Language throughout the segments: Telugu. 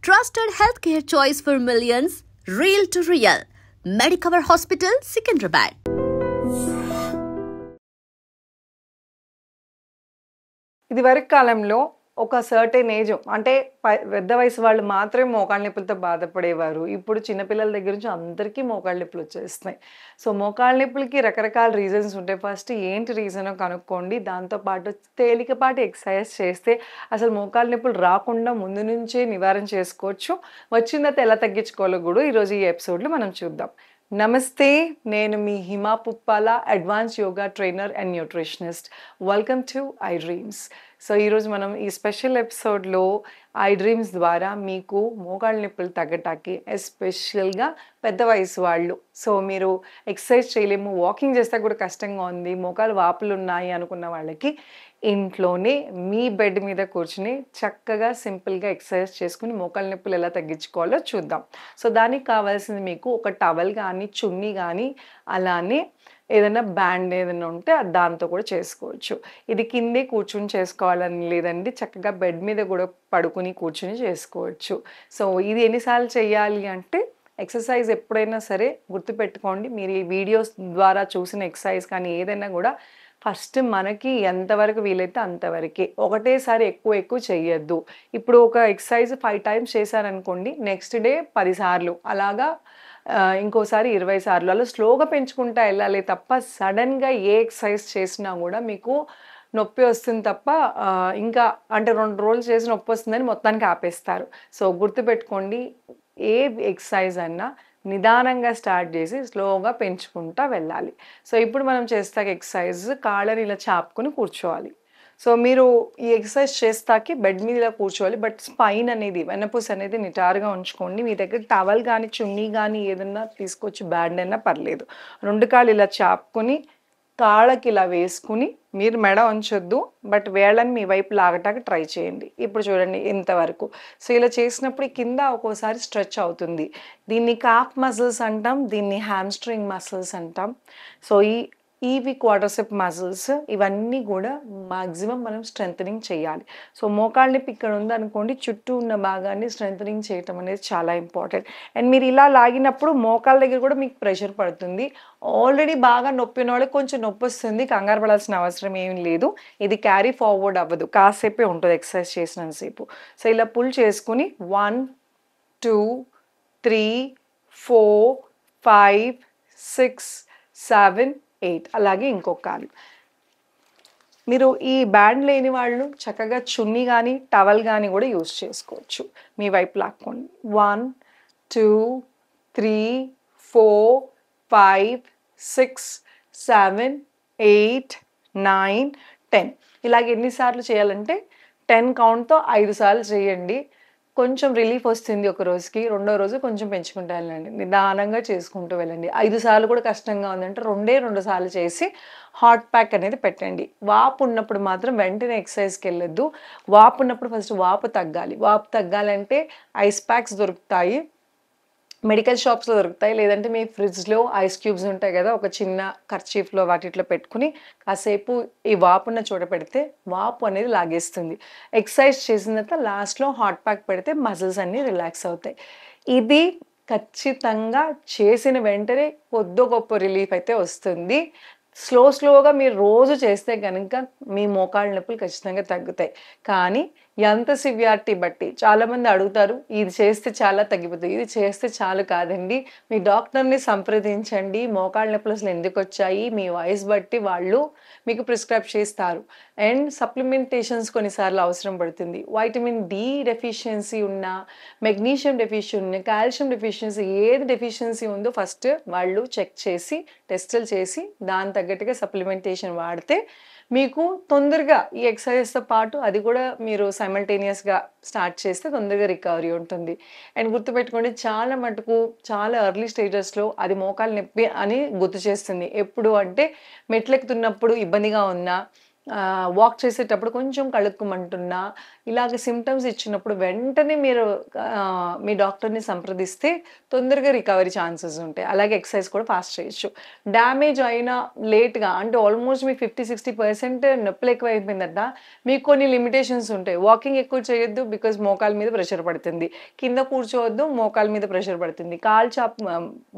Trusted healthcare choice for millions, real to real. Medicover Hospital, Secunderabad. ఇది వరకు కాలంలో ఒక సర్టెన్ ఏజ్ అంటే పెద్ద వయసు వాళ్ళు మాత్రమే మోకాళ్ళ నొప్పులతో బాధపడేవారు. ఇప్పుడు చిన్నపిల్లల దగ్గర నుంచి అందరికీ మోకాళ్ళ నొప్పులు వచ్చేస్తున్నాయి. సో మోకాళ్ళ నొప్పులకి రకరకాల రీజన్స్ ఉంటాయి. ఫస్ట్ ఏంటి రీజనో కనుక్కోండి. దాంతోపాటు తేలికపాటి ఎక్సర్సైజ్ చేస్తే అసలు మోకాళ్ళ నొప్పులు రాకుండా ముందు నుంచే నివారణ చేసుకోవచ్చు. వచ్చిన తర్వాత ఎలా తగ్గించుకోవాలో కూడా ఈరోజు ఈ ఎపిసోడ్లో మనం చూద్దాం. నమస్తే, నేను మీ Hima Puppala, advance yoga trainer and nutritionist. Welcome to I dreams. So ఈరోజు మనం ఈ స్పెషల్ ఎపిసోడ్లో ఐ డ్రీమ్స్ ద్వారా మీకు మోకాళ్ళ నొప్పులు తగ్గటానికి, ఎస్పెషల్గా పెద్ద వయసు వాళ్ళు, సో మీరు ఎక్సర్సైజ్ చేయలేము, వాకింగ్ చేస్తే కూడా కష్టంగా ఉంది, మోకాలు వాపులు ఉన్నాయి అనుకున్న వాళ్ళకి ఇంట్లోనే మీ బెడ్ మీద కూర్చుని చక్కగా సింపుల్గా ఎక్సర్సైజ్ చేసుకుని మోకాళ్ళ నొప్పులు ఎలా తగ్గించుకోవాలో చూద్దాం. సో దానికి కావాల్సింది మీకు ఒక టవల్ కానీ, చున్నీ కానీ, అలానే ఏదైనా బ్యాండ్ ఏదైనా ఉంటే దాంతో కూడా చేసుకోవచ్చు. ఇది కిందే కూర్చుని చేసుకోవాలని లేదండి, చక్కగా బెడ్ మీద కూడా పడుకుని కూర్చుని చేసుకోవచ్చు. సో ఇది ఎన్నిసార్లు చేయాలి అంటే, ఎక్సర్సైజ్ ఎప్పుడైనా సరే గుర్తుపెట్టుకోండి, మీరు ఈ వీడియోస్ ద్వారా చూసిన ఎక్సర్సైజ్ కానీ ఏదైనా కూడా ఫస్ట్ మనకి ఎంతవరకు వీలైతే అంతవరకే, ఒకటేసారి ఎక్కువ చేయొద్దు. ఇప్పుడు ఒక ఎక్సర్సైజ్ 5 times చేశారనుకోండి, నెక్స్ట్ డే 10 సార్లు, అలాగా ఇంకోసారి 20 సార్లు, అలా స్లోగా పెంచుకుంటా వెళ్ళాలి తప్ప సడన్గా ఏ ఎక్సర్సైజ్ చేసినా కూడా మీకు నొప్పి వస్తుంది తప్ప ఇంకా అంటే 2 రోజులు చేసి నొప్పి వస్తుందని మొత్తానికి ఆపేస్తారు. సో గుర్తుపెట్టుకోండి, ఏ ఎక్సర్సైజ్ అన్నా నిదానంగా స్టార్ట్ చేసి స్లోగా పెంచుకుంటూ వెళ్ళాలి. సో ఇప్పుడు మనం చేస్తాక ఎక్సర్సైజ్ కాళ్ళని ఇలా చాపుకొని కూర్చోవాలి. సో మీరు ఈ ఎక్సర్సైజ్ చేస్తాకి బెడ్ మీద ఇలా కూర్చోవాలి, బట్ స్పైన్ అనేది, వెన్నపూస అనేది నిటారుగా ఉంచుకోండి. మీ దగ్గర టవల్ కానీ, చున్నీ కానీ ఏదన్నా తీసుకొచ్చి, బ్యాండ్ అయినా పర్లేదు. 2 కాళ్ళు ఇలా చాపుకొని కాళ్ళకి ఇలా వేసుకుని, మీరు మెడ ఉంచొద్దు, బట్ వేళ్ళని మీ వైపు లాగటానికి ట్రై చేయండి. ఇప్పుడు చూడండి ఇంతవరకు. సో ఇలా చేసినప్పుడు కింద ఒక్కోసారి స్ట్రెచ్ అవుతుంది. దీన్ని కాఫ్ మజిల్స్ అంటాం, దీన్ని హ్యామ్స్ట్రింగ్ మజిల్స్ అంటాం. సో ఇవి క్వాడ్రిసెప్ మజిల్స్, ఇవన్నీ కూడా మ్యాక్సిమం మనం స్ట్రెంథనింగ్ చేయాలి. సో మోకాళ్ళ నొప్పి ఇక్కడ ఉందనుకోండి, చుట్టూ ఉన్న భాగాన్ని స్ట్రెంథనింగ్ చేయటం అనేది చాలా ఇంపార్టెంట్. అండ్ మీరు ఇలా లాగినప్పుడు మోకాళ్ళ దగ్గర కూడా మీకు ప్రెషర్ పడుతుంది. ఆల్రెడీ బాగా నొప్పి ఉన్న వాళ్ళకి కొంచెం నొప్పి వస్తుంది, కంగారు పడాల్సిన అవసరం ఏం లేదు. ఇది క్యారీ ఫార్వర్డ్ అవ్వదు, కాసేపే ఉంటుంది ఎక్సర్సైజ్ చేసినంతసేపు. సో ఇలా పుల్ చేసుకుని 1 2 3 4 5 6 7 8, అలాగే ఇంకొక కాలు. మీరు ఈ బ్యాండ్ లేని వాళ్ళు చక్కగా చున్నీ కానీ, టవల్ కానీ కూడా యూజ్ చేసుకోవచ్చు. మీ వైపు లాక్కోండి. 1 2 3 4 5 6 7 8 9 10. ఇలాగ ఎన్నిసార్లు చేయాలంటే 10 కౌంట్తో 5 సార్లు చేయండి. కొంచెం రిలీఫ్ వస్తుంది ఒక రోజుకి, రెండో రోజు కొంచెం పెంచుకుంటూ వెళ్ళండి, నిదానంగా చేసుకుంటూ వెళ్ళండి. 5 సార్లు కూడా కష్టంగా ఉందంటే 2 సార్లు చేసి హాట్ ప్యాక్ అనేది పెట్టండి. వాపు ఉన్నప్పుడు మాత్రం వెంటనే ఎక్సర్సైజ్కి వెళ్ళొద్దు. వాపు ఉన్నప్పుడు ఫస్ట్ వాపు తగ్గాలి. వాపు తగ్గాలంటే ఐస్ ప్యాక్స్ దొరుకుతాయి, మెడికల్ షాప్స్లో దొరుకుతాయి, లేదంటే మీ ఫ్రిడ్జ్లో ఐస్ క్యూబ్స్ ఉంటాయి కదా, ఒక చిన్న కర్చీఫ్లో వాటిలో పెట్టుకుని కాసేపు ఈ వాపున్న చోట పెడితే వాపు అనేది లాగేస్తుంది. ఎక్సర్సైజ్ చేసిన తర్వాత లాస్ట్లో హాట్ ప్యాక్ పెడితే మజిల్స్ అన్నీ రిలాక్స్ అవుతాయి. ఇది ఖచ్చితంగా చేసిన వెంటనే కొద్ది గొప్ప రిలీఫ్ అయితే వస్తుంది. స్లోగా మీరు రోజు చేస్తే కనుక మీ మోకాళ్ళ నొప్పులు ఖచ్చితంగా తగ్గుతాయి. కానీ ఎంత సివియారిటీ బట్టి చాలామంది అడుగుతారు, ఇది చేస్తే చాలా తగ్గిపోతుంది, ఇది చేస్తే చాలు కాదండి, మీ డాక్టర్ని సంప్రదించండి. మోకాళ్ళ నొప్పులు అసలు ఎందుకు వచ్చాయి, మీ వయసు బట్టి వాళ్ళు మీకు ప్రిస్క్రైబ్ చేస్తారు. అండ్ సప్లిమెంటేషన్స్ కొన్నిసార్లు అవసరం పడుతుంది. వైటమిన్ డి డెఫిషియన్సీ ఉన్నా, మెగ్నీషియం డెఫిషియన్సీ ఉన్నా, కాల్షియం డెఫిషియన్సీ, ఏది డెఫిషియన్సీ ఉందో ఫస్ట్ వాళ్ళు చెక్ చేసి, టెస్టులు చేసి దాని తగ్గట్టుగా సప్లిమెంటేషన్ వాడితే మీకు తొందరగా ఈ ఎక్సర్సైజ్తో పాటు అది కూడా మీరు సైమల్టేనియస్గా స్టార్ట్ చేస్తే తొందరగా రికవరీ ఉంటుంది. అండ్ గుర్తుపెట్టుకోండి, చాలా మటుకు చాలా ఎర్లీ స్టేజెస్లో అది మోకాలు నొప్పి అని గుర్తు చేస్తుంది. ఎప్పుడు అంటే మెట్లెక్కుతున్నప్పుడు ఇబ్బందిగా ఉన్నా, వాక్ చేసేటప్పుడు కొంచెం కలుక్కుమంటున్నా, ఇలాగ సిమ్టమ్స్ ఇచ్చినప్పుడు వెంటనే మీరు మీ డాక్టర్ని సంప్రదిస్తే తొందరగా రికవరీ ఛాన్సెస్ ఉంటాయి. అలాగే ఎక్సర్సైజ్ కూడా ఫాస్ట్ చేయొచ్చు. డ్యామేజ్ అయినా లేట్గా అంటే ఆల్మోస్ట్ మీకు 50-60% నొప్పులు ఎక్కువ అయిపోయిందంట, మీకు కొన్ని లిమిటేషన్స్ ఉంటాయి. వాకింగ్ ఎక్కువ చేయొద్దు, బికాజ్ మోకాల మీద ప్రెషర్ పడుతుంది. కింద కూర్చోవద్దు, మోకాల మీద ప్రెషర్ పడుతుంది. కాలు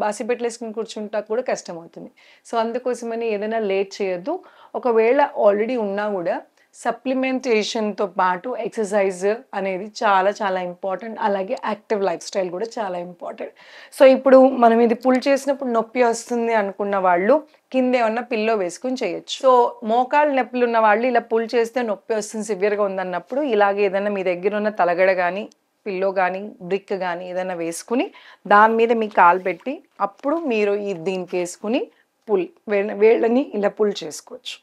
బాసిపెట్లేసుకుని కూర్చుంటా కూడా కష్టం అవుతుంది. సో అందుకోసమని ఏదైనా లేట్ చేయొద్దు. ఒకవేళ ఆల్రెడీ ఉన్నా కూడా సప్లిమెంటేషన్తో పాటు ఎక్సర్సైజ్ అనేది చాలా చాలా ఇంపార్టెంట్. అలాగే యాక్టివ్ లైఫ్ స్టైల్ కూడా చాలా ఇంపార్టెంట్. సో ఇప్పుడు మనం ఇది పుల్ చేసినప్పుడు నొప్పి వస్తుంది అనుకున్న వాళ్ళు కింద ఏమన్నా పిల్లో వేసుకుని చేయొచ్చు. సో మోకాళ్ళ నొప్పులు ఉన్న వాళ్ళు ఇలా పుల్ చేస్తే నొప్పి వస్తుంది, సివియర్గా ఉందన్నప్పుడు ఇలాగే ఏదైనా మీ దగ్గర ఉన్న తలగడ కానీ పిల్లో కానీ బ్రిక్ కానీ ఏదైనా వేసుకుని దాని మీద మీ కాలు పెట్టి అప్పుడు మీరు దీనికి వేసుకుని వేళ్ళని ఇలా పుల్ చేసుకోవచ్చు.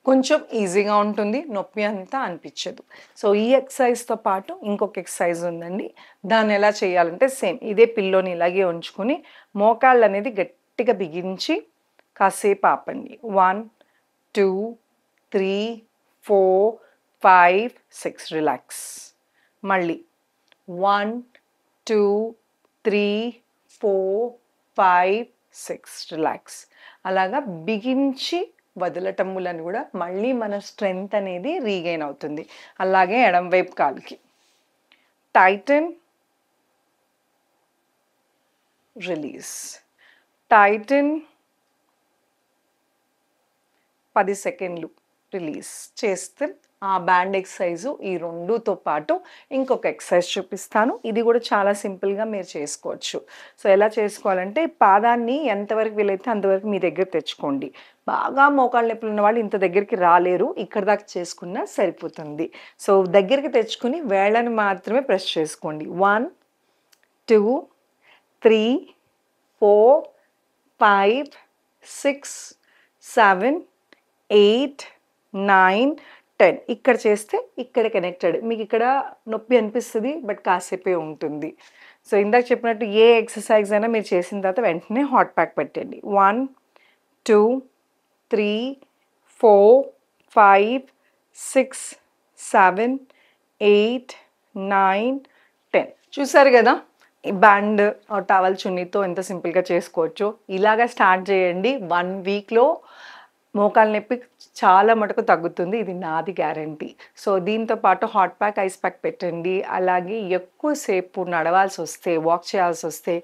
కొంచెం ఈజీగా ఉంటుంది, నొప్పి అంతా అనిపించదు. సో ఈ ఎక్సర్సైజ్తో పాటు ఇంకొక ఎక్సర్సైజ్ ఉందండి. దాన్ని ఎలా చేయాలంటే సేమ్ ఇదే పిల్లోని ఇలాగే ఉంచుకొని మోకాళ్ళు అనేది గట్టిగా బిగించి కాసేపు ఆపండి. 1 2 3 4 5 6 రిలాక్స్. మళ్ళీ 1 2 3 4 5 6 రిలాక్స్. అలాగా బిగించి వదలటం వలన కూడా మళ్ళీ మన స్ట్రెంగ్త్ అనేది రీగైన్ అవుతుంది. అలాగే ఎడం వైపు కాలుకి టైటన్, రిలీజ్, టైటన్, 10 సెకండ్లు రిలీజ్ చేస్తే ఆ బ్యాండ్ ఎక్సర్సైజు ఈ రెండుతో పాటు ఇంకొక ఎక్సర్సైజ్ చూపిస్తాను. ఇది కూడా చాలా సింపుల్గా మీరు చేసుకోవచ్చు. సో ఎలా చేసుకోవాలంటే పాదాన్ని ఎంతవరకు వీలైతే అంతవరకు మీ దగ్గర తెచ్చుకోండి. బాగా మోకాళ్ళ నొప్పులు ఉన్న వాళ్ళు ఇంత దగ్గరికి రాలేరు, ఇక్కడ దాకా చేసుకున్నా సరిపోతుంది. సో దగ్గరికి తెచ్చుకుని వేళ్ళని మాత్రమే ప్రెస్ చేసుకోండి. 1 2 3 4 5 6 7 8 9 10. ఇక్కడ చేస్తే ఇక్కడ కనెక్టెడ్, మీకు ఇక్కడ నొప్పి అనిపిస్తుంది బట్ కాసేపే ఉంటుంది. సో ఇందాక చెప్పినట్టు ఏ ఎక్సర్సైజ్ అయినా మీరు చేసిన తర్వాత వెంటనే హాట్ ప్యాక్ పెట్టండి. 1 2 3 4 5 6 7 8 9 10. చూసారు కదా ఈ బ్యాండ్ టవల్ చున్నీతో ఎంత సింపుల్గా చేసుకోవచ్చు. ఇలాగా స్టార్ట్ చేయండి. 1 వీక్లో మోకాలు నొప్పి చాలా మటుకు తగ్గుతుంది, ఇది నాది గ్యారంటీ. సో దీంతో పాటు హాట్ ప్యాక్, ఐస్ ప్యాక్ పెట్టండి. అలాగే ఎక్కువసేపు నడవాల్సి వస్తే, వాక్ చేయాల్సి వస్తే,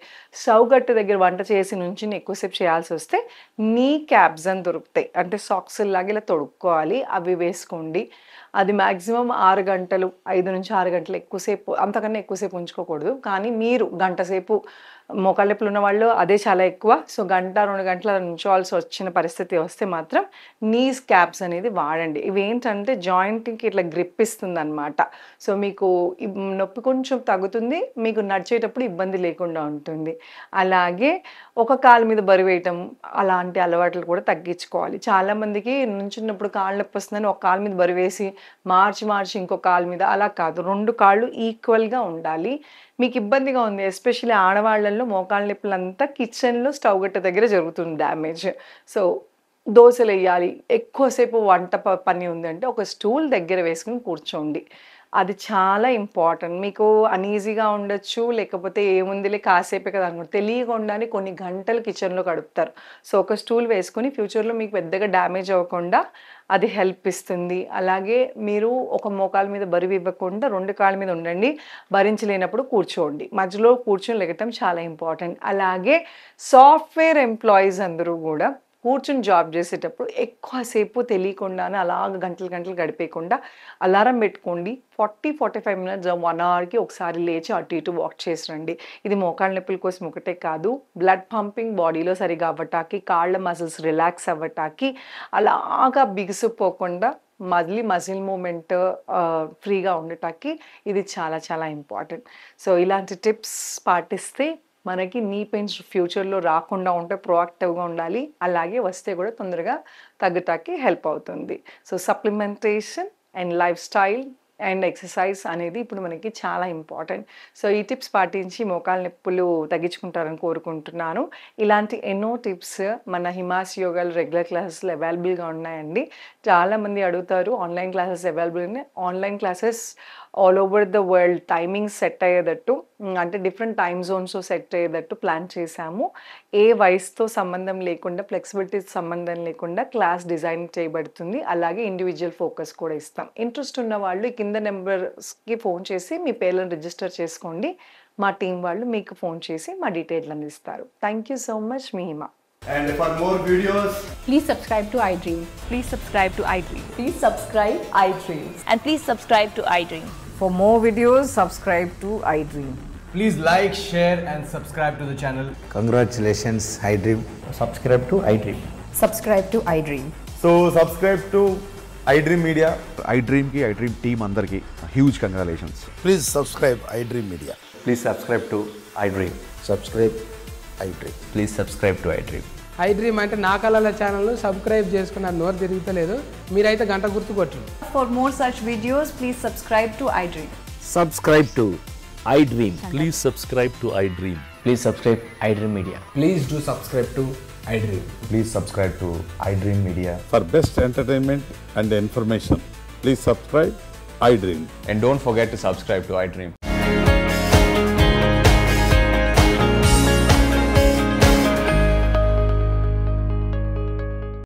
స్టవ్ గట్టు దగ్గర వంట చేసి నుంచి ఎక్కువసేపు చేయాల్సి వస్తే నీ క్యాప్స్ అని దొరుకుతాయి, అంటే సాక్స్ లాగా ఇలా తొడుక్కోవాలి, అవి వేసుకోండి. అది మ్యాక్సిమం 6 గంటలు, 5 నుంచి 6 గంటలు, ఎక్కువసేపు అంతకన్నా ఎక్కువసేపు ఉంచుకోకూడదు. కానీ మీరు గంట సేపు మోకాళ్ళ నొప్పులు ఉన్న వాళ్ళు అదే చాలా ఎక్కువ. సో 1-2 గంటల ఉంచవలసి వచ్చిన పరిస్థితి వస్తే మాత్రం నీస్ క్యాప్స్ అనేది వాడండి. ఇవి ఏంటంటే జాయింట్కి ఇట్లా గ్రిప్ ఇస్తుంది అనమాట. సో మీకు నొప్పి కొంచెం తగ్గుతుంది, మీకు నడిచేటప్పుడు ఇబ్బంది లేకుండా ఉంటుంది. అలాగే ఒక కాలు మీద బరువు వేయటం అలాంటి అలవాట్లు కూడా తగ్గించుకోవాలి. చాలామందికి నుంచున్నప్పుడు కాళ్ళు నొప్పి వస్తుందని ఒక కాలు మీద బరువు వేసి మార్చి ఇంకో కాలు మీద, అలా కాదు, 2 కాళ్ళు ఈక్వల్గా ఉండాలి. మీకు ఇబ్బందిగా ఉంది ఎస్పెషల్లీ ఆడవాళ్ళల్లో మోకాళ్ళ నొప్పులంతా కిచెన్లో స్టవ్ గట్ట దగ్గర జరుగుతుంది డ్యామేజ్. సో దోశలు వేయాలి, ఎక్కువసేపు వంట పని ఉందంటే ఒక స్టూల్ దగ్గర వేసుకుని కూర్చోండి, అది చాలా ఇంపార్టెంట్. మీకు అనీజీగా ఉండొచ్చు, లేకపోతే ఏముందిలే కాసేపే కదా అనుకుంటే తెలియకుండానే కొన్ని గంటలు కిచెన్లో గడుపుతారు. సో ఒక స్టూల్ వేసుకుని ఫ్యూచర్లో మీకు పెద్దగా డ్యామేజ్ అవ్వకుండా అది హెల్ప్ ఇస్తుంది. అలాగే మీరు ఒక మోకాల మీద బరువు ఇవ్వకుండా 2 కాళ్ళ మీద ఉండండి, భరించలేనప్పుడు కూర్చోండి, మధ్యలో కూర్చొని లెగటం చాలా ఇంపార్టెంట్. అలాగే సాఫ్ట్వేర్ ఎంప్లాయీస్ అందరూ కూడా కూర్చుని జాబ్ చేసేటప్పుడు ఎక్కువసేపు తెలియకుండానే అలాగ గంటలు గడిపేయకుండా అలారం పెట్టుకోండి. 40-45 మినిట్స్ 1 అవర్కి ఒకసారి లేచి అటు ఇటు వాక్ చేసి రండి. ఇది మోకాళ్ళ నొప్పుల కోసం ఒకటే కాదు, బ్లడ్ పంపింగ్ బాడీలో సరిగా అవ్వటానికి, కాళ్ళ మజిల్స్ రిలాక్స్ అవ్వటానికి, అలాగా బిగుసిపోకుండా మళ్ళీ మజిల్ మూమెంట్ ఫ్రీగా ఉండటానికి ఇది చాలా చాలా ఇంపార్టెంట్. సో ఇలాంటి టిప్స్ పాటిస్తే మనకి నీ పెయిన్స్ ఫ్యూచర్లో రాకుండా ఉంటే ప్రోయాక్టివ్గా ఉండాలి, అలాగే వస్తే కూడా తొందరగా తగ్గటానికి హెల్ప్ అవుతుంది. So supplementation and life style and exercise అనేది ఇప్పుడు మనకి చాలా ఇంపార్టెంట్. సో ఈ టిప్స్ పాటించి మోకాళ్ళ నొప్పులు తగ్గించుకుంటారని కోరుకుంటున్నాను. ఇలాంటి ఎన్నో టిప్స్ మన హిమాస్ యోగాలో రెగ్యులర్ క్లాసెస్లో అవైలబుల్గా ఉన్నాయండి. చాలామంది అడుగుతారు ఆన్లైన్ క్లాసెస్ అవైలబుల్ ఉన్నాయి. Online classes all over the world timings set అయ్యేటట్టు, అంటే డిఫరెంట్ టైమ్ జోన్స్ సెట్ అయ్యేటట్టు ప్లాన్ చేశాము. ఏ వయసుతో సంబంధం లేకుండా, ఫ్లెక్సిబిలిటీ సంబంధం లేకుండా క్లాస్ డిజైన్ చేయబడుతుంది. అలాగే ఇండివిజువల్ ఫోకస్ కూడా ఇస్తాం. ఇంట్రెస్ట్ ఉన్న వాళ్ళు ఈ కింద నెంబర్స్కి ఫోన్ చేసి మీ పేర్లను రిజిస్టర్ చేసుకోండి. మా టీం వాళ్ళు మీకు ఫోన్ చేసి మా డీటెయిల్ అందిస్తారు. Thank you so much. Me Hima. And for more videos, Please subscribe to iDream. Please subscribe to iDream. Please subscribe iDream. And please subscribe to iDream. For more videos, subscribe to iDream. please like, share and subscribe to the channel. Congratulations, iDream. Subscribe to iDream. Subscribe to iDream. So subscribe to iDream Media. iDream ki iDream team andarki huge congratulations. Please subscribe iDream Media. Please subscribe to iDream. Subscribe iDream. Please subscribe to iDream. iDream అంటే నా కళల ఛానల్ను సబ్స్క్రైబ్ చేసుకున్న నోరు తిరుగుతలేదు. మీరైతే గంట గుర్తు కొట్టండి. For more such videos, please subscribe to iDream. Subscribe to iDream. Please subscribe to iDream. Please subscribe iDream Media. Please do subscribe to iDream. Please subscribe to iDream Media. For best entertainment and information, please subscribe iDream. And don't forget to subscribe to iDream.